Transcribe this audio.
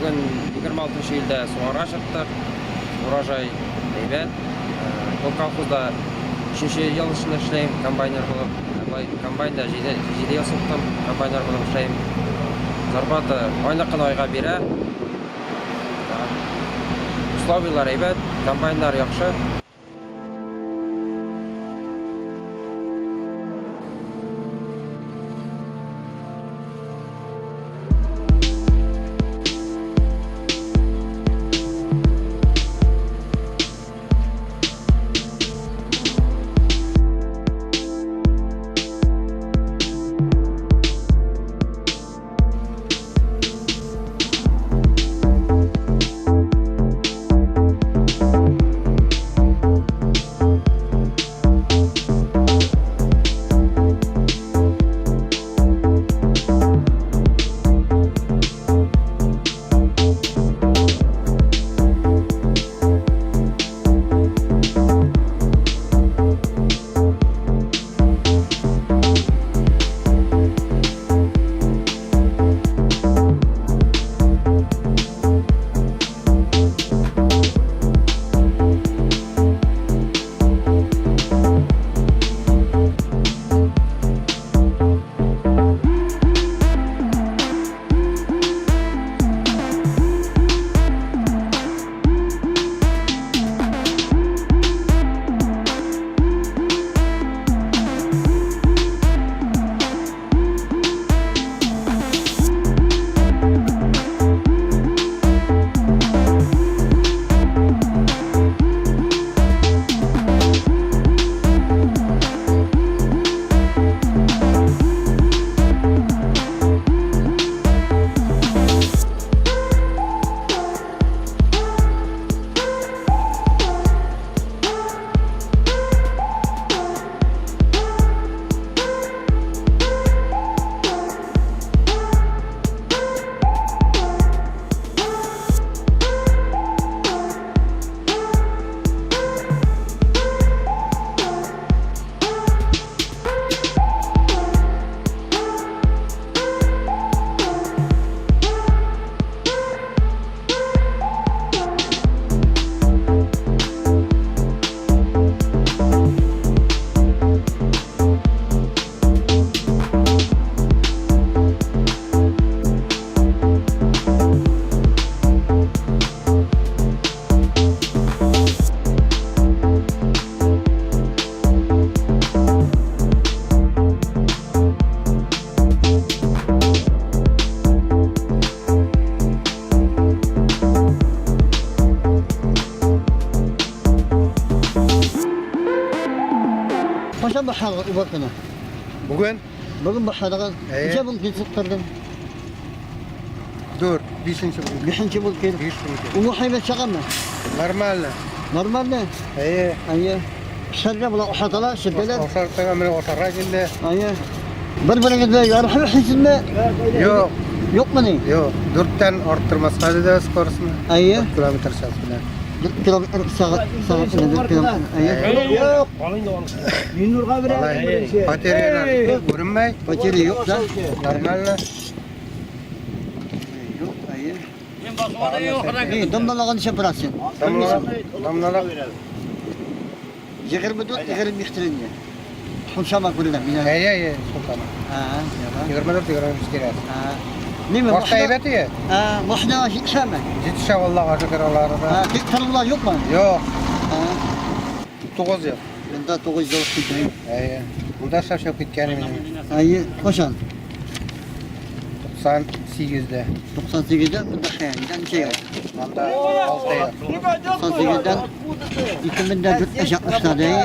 bugün 26 yılda suğara çıktık. Urajay heybet. Bu kolxozda 3-nji yıl içinde işleyim kombayner bulup. Kombaynda jide yasıptım. Kombayner bulup işleyim. Zarbatı aylıqın ayga bire. Условиялар heybet. Kombaynlar yaxşı. Paşa bahar bakına. Bugün baharda kaça bul tuturdum. 4, 5-nji bul. 5-nji bul kelip. 5 Ulu haybat çakanma. Normal. Normal ne? Ayı. Şerre bula uhatala şirkeler. Oşartaga mene oşarra geldi. Ayı. Bir-birinizle yarışma hisinde. Yok. Yok mu ne? Yok. 4'ten arttırmasa da skorsunu. Ayı. 4 kilometre saat bilen. 4 kilometre saat ile 4 kilometre. Ayı. Yok. Yunurga bire. Bateriyalar görünmey. Bakeri yok da. Normal. Yok ayı. İyi, damdalagan işe bıraksın. Damlalak. Yıkır mı yıkır mı yıktırınca. Huşama kullem. Sultan. Ha, 24 25 kere. ha. Ne mi? Boşta heybeti ya. Ha, boşuna şişeme. Yetişe vallahi karşı karalarda. Ha, tek tarımlar yok mu? Yok. Ha, 9 yok. ben daha 9 yıl tutayım. Bunda şaşıp gitkenim benim. Ayı, koşan. 98'de. 98'de bunda hayalinden şey yok. Bunda 6 yok. 98'den 2000'de 4-5 yapmışlar değil.